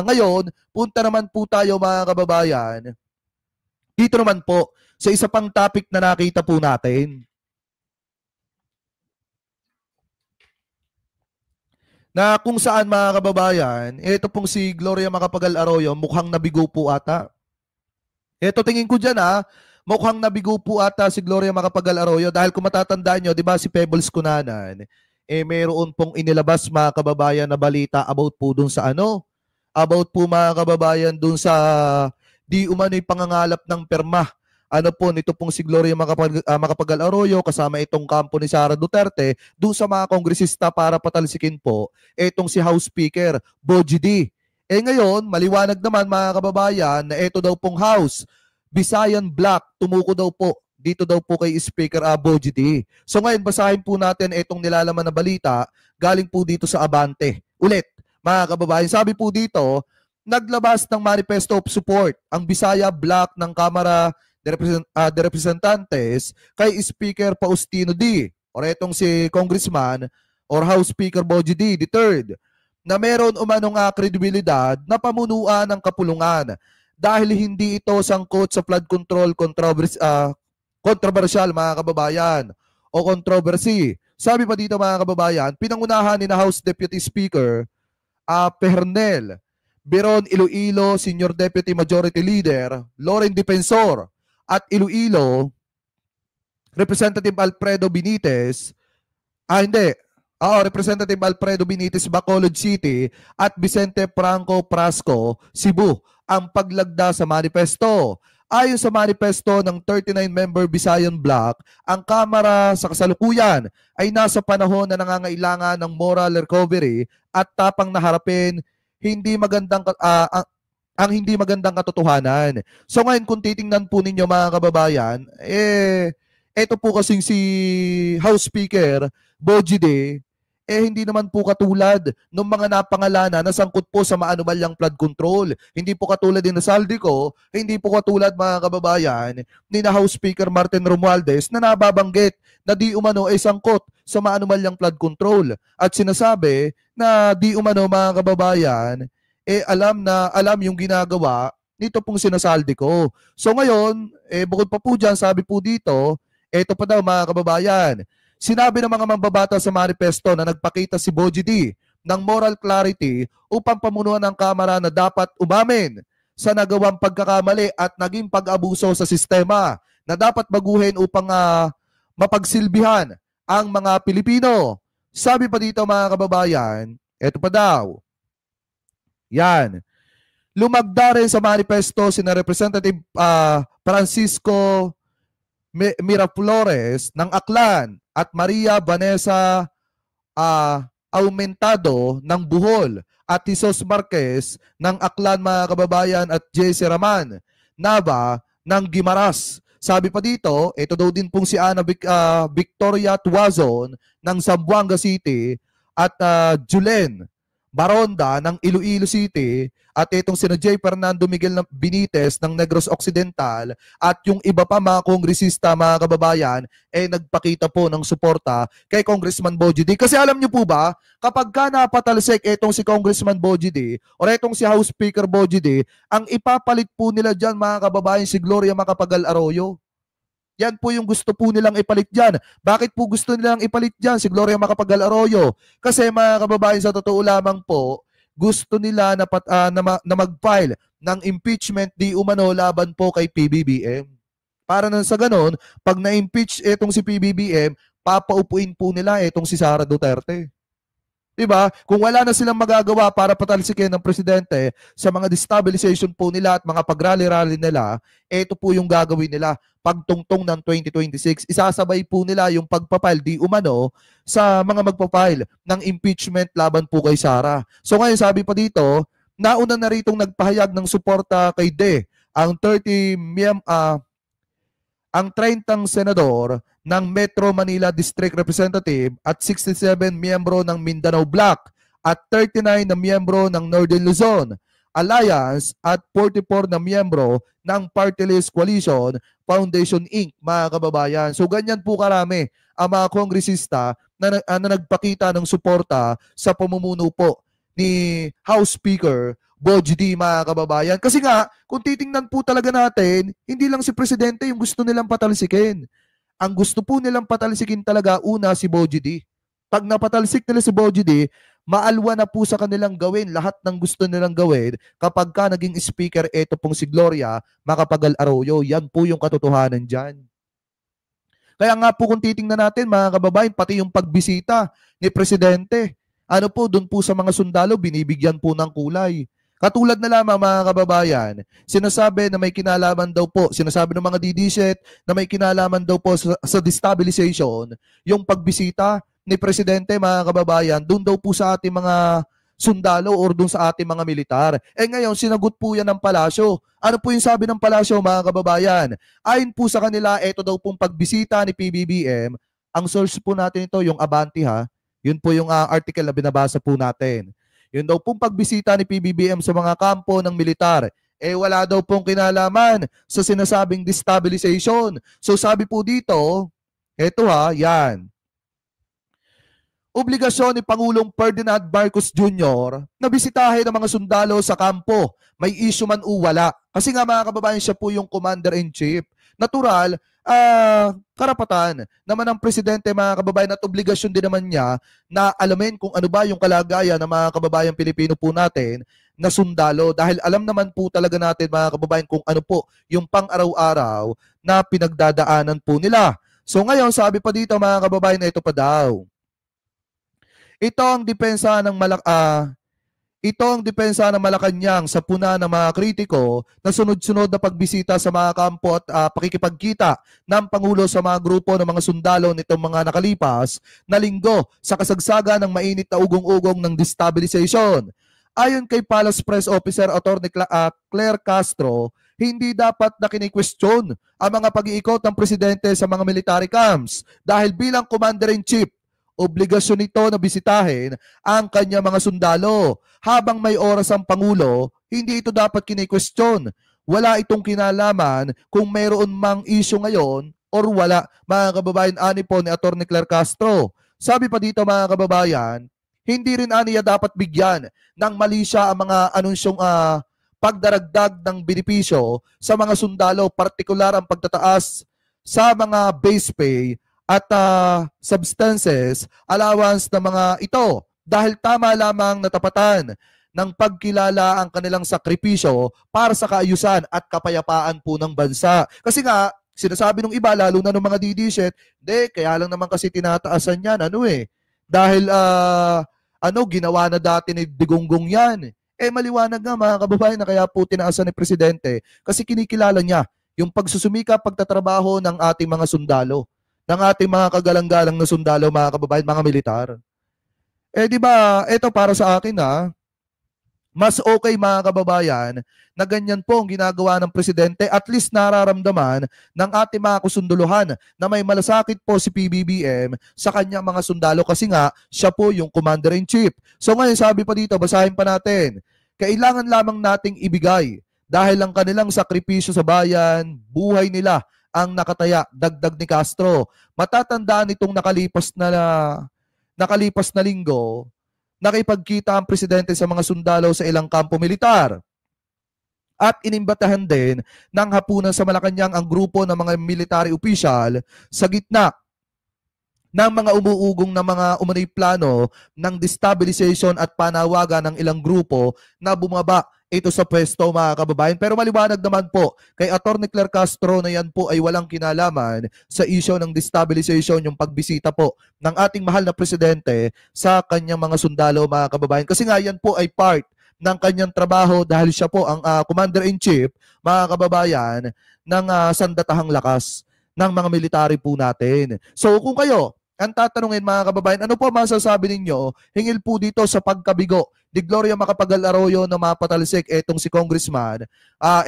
ngayon, punta naman po tayo mga kababayan. Dito naman po, sa isa pang topic na nakita po natin. Na kung saan mga kababayan, ito pong si Gloria Macapagal Arroyo, mukhang nabigo po ata. Ito tingin ko dyan mukhang nabigo po ata si Gloria Macapagal Arroyo dahil kung matatandaan nyo, di ba si Pebbles Cunanan, mayroon pong inilabas mga kababayan na balita about po dun sa about po mga kababayan dun sa di umano'y pangangalap ng perma. Ano po, nito pong si Gloria Macapagal Arroyo kasama itong kampo ni Sara Duterte doon sa mga kongresista para patalsikin po itong si House Speaker Bogie D. Ngayon, maliwanag naman mga kababayan na ito daw pong House Visayan Black tumuko daw po dito daw po kay Speaker Bogie D. So ngayon, basahin po natin itong nilalaman na balita galing po dito sa Abante. Ulit, mga kababayan, sabi po dito, naglabas ng manifesto of support ang Bisaya Black ng Kamara de Representantes kay Speaker Faustino D. or itong si Congressman or House Speaker Bogie D. III na meron umanong kredibilidad na pamunuan ng kapulungan dahil hindi ito sangkot sa flood control controversial mga kababayan o controversy. Sabi pa dito mga kababayan, pinangunahan ni na House Deputy Speaker Pernel Biron Iloilo, Senior Deputy Majority Leader Loren Defensor at Iloilo Representative Alfredo Benitez Representative Alfredo Benitez, Bacolod City at Vicente Franco Prasco, Cebu ang paglagda sa manifesto. Ayon sa manifesto ng 39-member Visayan Bloc, ang Kamara sa kasalukuyan ay nasa panahon na nangangailangan ng moral recovery at tapang na harapin ang hindi magandang katotohanan. So ngayon kung titingnan po ninyo mga kababayan, ito po kasing si House Speaker Bogie D, hindi naman po katulad ng mga napangalanan na sangkot po sa maanumalyang flood control. Hindi po katulad din na Saldico, hindi po katulad mga kababayan ni na House Speaker Martin Romualdez na nababanggit na di umano ay sangkot sa maanumalyang flood control. At sinasabi na di umano mga kababayan, alam yung ginagawa nito pong sinasaldi ko. So ngayon, bukod pa po dyan, sabi po dito, eto pa daw mga kababayan, sinabi ng mga mambabata sa manifesto na nagpakita si Bogie D ng moral clarity upang pamunuan ng Kamara na dapat umamin sa nagawang pagkakamali at naging pag-abuso sa sistema na dapat baguhin upang mapagsilbihan ang mga Pilipino. Sabi pa dito mga kababayan, eto pa daw, yan. Lumagda rin sa manifesto sina Representative Francisco Miraflores ng Aklan at Maria Vanessa Aumentado ng Bohol at Jesus Marquez ng Aklan mga kababayan at Jesse Raman Nava ng Guimaras. Sabi pa dito, ito daw din pong si Ana Victoria Tuazon ng Zamboanga City at Julen Baronda ng Iloilo City at itong sina J. Fernando Miguel Benitez ng Negros Occidental at yung iba pa mga kongresista mga kababayan nagpakita po ng suporta kay Congressman Bogie D. Kasi alam niyo po ba, kapag ka napatalsik itong si Congressman Bogie D o itong si House Speaker Bogie D, ang ipapalit po nila dyan mga kababayan si Gloria Macapagal Arroyo. Yan po yung gusto po nilang ipalit dyan. Bakit po gusto nilang ipalit dyan si Gloria Macapagal Arroyo? Kasi mga kababayan, sa totoo lamang po, gusto nila na mag-file ng impeachment di umano laban po kay PBBM. Para na sa ganon, pag na-impeach itong si PBBM, papaupuin po nila itong si Sara Duterte. Diba? Kung wala na silang magagawa para patalsikin ng presidente sa mga destabilization po nila at mga pag-rally-rally nila, ito po yung gagawin nila. Pagtungtong ng 2026, isasabay po nila yung pagpapile di umano sa mga magpapile ng impeachment laban po kay Sara. So ngayon sabi pa dito, nauna na ritong nagpahayag ng suporta kay De, ang 30 senador ng Metro Manila District Representative at 67 miyembro ng Mindanao Bloc at 39 na miyembro ng Northern Luzon Alliance at 44 na miyembro ng Party List Coalition Foundation Inc. Mga kababayan. So ganyan po karami ang mga kongresista na nagpakita ng suporta sa pamumuno po ni House Speaker Boji D, mga kababayan. Kasi nga, kung titingnan po talaga natin, hindi lang si Presidente yung gusto nilang patalsikin. Ang gusto po nilang patalsikin talaga, una, si Boji D. Pag napatalsik nila si Boji D, maalwa na po sa kanilang gawin lahat ng gusto nilang gawin kapag ka naging speaker ito pong si Gloria Macapagal Arroyo. Yan po yung katotohanan dyan. Kaya nga po kung titingnan natin, mga kababayan, pati yung pagbisita ni Presidente, ano po, doon po sa mga sundalo, binibigyan po ng kulay. Katulad na lamang, mga kababayan, sinasabi na may kinalaman daw po, sinasabi ng mga DDSet na may kinalaman daw po sa destabilization, yung pagbisita ni Presidente, mga kababayan, doon daw po sa ating mga sundalo or doon sa ating mga militar. Ngayon, sinagot po yan ng palasyo. Ano po yung sabi ng palasyo, mga kababayan? Ayon po sa kanila, ito daw pong pagbisita ni PBBM, ang source po natin ito, yung Abante ha, yun po yung article na binabasa po natin. Yun daw pong pagbisita ni PBBM sa mga kampo ng militar, wala daw pong kinalaman sa sinasabing destabilization. So sabi po dito, eto ha, yan. Obligasyon ni Pangulong Ferdinand Marcos Jr. na bisitahin ang mga sundalo sa kampo. May issue man o wala. Kasi nga, mga kababayan, siya po yung Commander-in-Chief. Natural, karapatan naman ng Presidente, mga kababayan, at obligasyon din naman niya na alamin kung ano ba yung kalagayan ng mga kababayan Pilipino po natin na sundalo. Dahil alam naman po talaga natin, mga kababayan, kung ano po yung pang-araw-araw na pinagdadaanan po nila. So ngayon, sabi pa dito, mga kababayan, na ito pa daw. Ito ang depensa ng Malacanang sa puna ng mga kritiko na sunod-sunod na pagbisita sa mga kampo at pakikipagkita ng Pangulo sa mga grupo ng mga sundalo nitong mga nakalipas na linggo sa kasagsagan ng mainit na ugong-ugong ng destabilization. Ayon kay Palace Press Officer Atty. Claire Castro, hindi dapat na kini-question ang mga pag-iikot ng Presidente sa mga military camps dahil bilang Commander-in-Chief, obligasyon nito na bisitahin ang kanya mga sundalo. Habang may oras ang Pangulo, hindi ito dapat kini-question. Wala itong kinalaman kung mayroon mang issue ngayon or wala, mga kababayan, ani po ni Atty. Claire Castro. Sabi pa dito, mga kababayan, hindi rin aniya dapat bigyan ng mali siya ang mga anunsyong pagdaragdag ng benepisyo sa mga sundalo, partikular ang pagtataas sa mga base pay at substances, allowance ng mga ito dahil tama lamang natapatan ng pagkilala ang kanilang sakripisyo para sa kaayusan at kapayapaan po ng bansa. Kasi nga, sinasabi ng iba, lalo na ng mga DDSet, kaya lang naman kasi tinataasan yan, dahil ginawa na dati ni Digonggong yan. Maliwanag nga, mga kababayan, na kaya po tinaasan ni Presidente kasi kinikilala niya yung pagsusumika, pagtatrabaho ng ating mga sundalo, ng ating mga kagalang-galang na sundalo, mga kababayan, mga militar. Di ba, ito para sa akin mas okay, mga kababayan, na ganyan po ang ginagawa ng Presidente, at least nararamdaman ng ating mga kusunduluhan na may malasakit po si PBBM sa kanyang mga sundalo kasi nga siya po yung Commander-in-Chief. So ngayon, sabi pa dito, basahin pa natin, kailangan lamang nating ibigay dahil ang kanilang sakripisyo sa bayan, buhay nila ang nakataya, dagdag ni Castro. Matatandaan itong nakalipas na linggo, nakipagkita ang Presidente sa mga sundalo sa ilang kampo militar. At inimbatahan din ng hapunan sa Malacanang ang grupo ng mga military official sa gitna ng mga umuugong na mga umano'y plano ng destabilization at panawagan ng ilang grupo na bumaba ito sa pwesto, mga kababayan. Pero maliwanag naman po kay Atty. Claire Castro na yan po ay walang kinalaman sa issue ng destabilization, yung pagbisita po ng ating mahal na Presidente sa kanyang mga sundalo, mga kababayan. Kasi nga yan po ay part ng kanyang trabaho dahil siya po ang Commander-in-Chief, mga kababayan, ng sandatahang lakas ng mga military po natin. So kung kayo ang tatanungin, mga kababayan, ano po masasabi ninyo hingil po dito sa pagkabigo ni Gloria Macapagal Arroyo na mapatalsik etong si Congressman,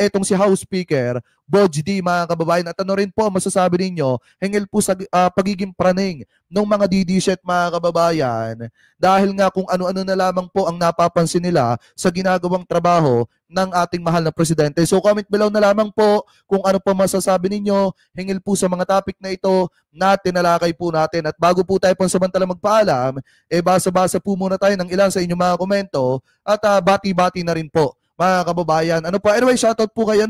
etong si House Speaker Boji D, mga kababayan, at ano rin po masasabi ninyo hingil po sa pagiging praning ng mga DDSet, mga kababayan, dahil nga kung ano-ano na lamang po ang napapansin nila sa ginagawang trabaho ng ating mahal na Presidente. So comment below na lamang po kung ano po masasabi ninyo hingil po sa mga topic na ito na tinalakay po natin. At bago po tayo pansamantala magpaalam, basa-basa po muna tayo ng ilan sa inyong mga komento at bati-bati na rin po mga kababayan. Ano po? Anyway, shoutout po kay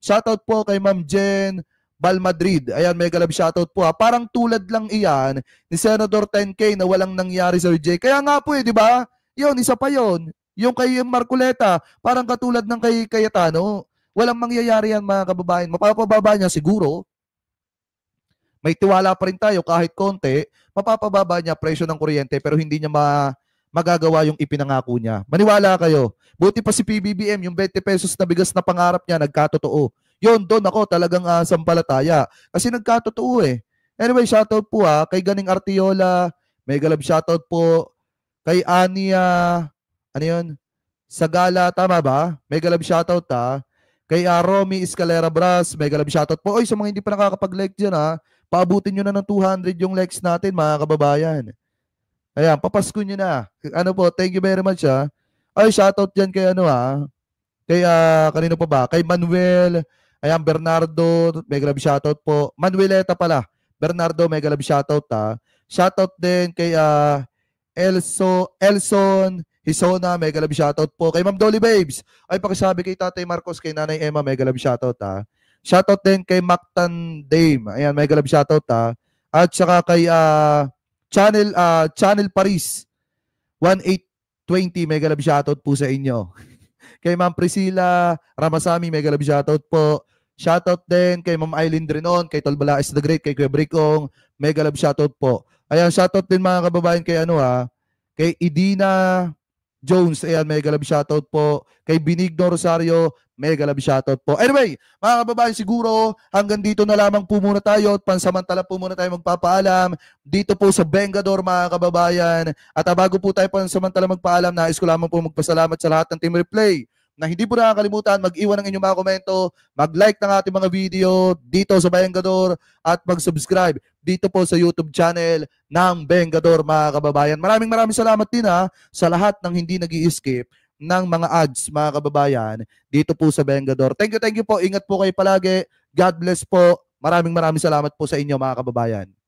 shoutout po kay Ma'am Jen Balmadrid. Ayan, mega love shoutout po ha. Parang tulad lang iyan ni Senador 10K na walang nangyari sa J. Kaya nga po di ba? Yun, isa pa yun. Yung kay Marcoleta, parang katulad ng kay Cayetano. Walang mangyayari yan mga kababayan. Mapapababa niya siguro. May tiwala pa rin tayo kahit konti. Mapapababa niya presyo ng kuryente pero hindi niya magagawa yung ipinangako niya. Maniwala kayo. Buti pa si PBBM, yung 20 pesos na bigas na pangarap niya, nagkatotoo. Yun, doon ako talagang sampalataya. Kasi nagkatotoo eh. Anyway, shoutout po kay Ganing Artiola. Mega love shoutout po. Kay Ania, ano yun? Sagala, tama ba? Mega love shoutout Kay Romy Escalera Bras, mega love shoutout po. Oy, sa mga hindi pa nakakapag-like dyan paabutin nyo na ng 200 yung likes natin mga kababayan. Ayan, papasko nyo na. Ano po, thank you very much Ay, shoutout dyan kay kay kanino pa ba? Kay Manuel, ayan, Bernardo, mega love shoutout po. Manueleta pala. Bernardo, mega love shoutout Shoutout din kay Elson Hisona, mega love shoutout po. Kay Ma'am Dolly Babes, ay pakisabi kay Tatay Marcos, kay Nanay Emma, mega love shoutout Shoutout din kay Mactan Dame, ayan, mega love shoutout At saka kay Channel Paris 1820, mega love shoutout po sa inyo. Kay Ma'am Priscilla Ramasami, mega love shoutout po. Shoutout din kay Ma'am Eileen Drinon, kay Tolbalaes the Great, kay Kuya Bricong, mega love shoutout po. Ayan, shoutout din mga kababayan kay kay Idina Jones, ayan, mega love shoutout po. Kay Benigno Rosario, mega love shoutout po. Anyway, mga kababayan, siguro hanggang dito na lamang po muna tayo at pansamantala po muna tayo magpapaalam dito po sa Vengador mga kababayan. At bago po tayo pansamantala magpaalam, nais ko lamang po magpasalamat sa lahat ng Team Replay na hindi po nakakalimutan mag-iwan ng inyong mga komento, mag-like ng ating mga video dito sa Vengador at mag-subscribe dito po sa YouTube channel ng Vengador mga kababayan. Maraming salamat din sa lahat ng hindi nag-i-skip ng mga ads mga kababayan dito po sa Vengador. Thank you po. Ingat po kayo palagi. God bless po. Maraming salamat po sa inyo mga kababayan.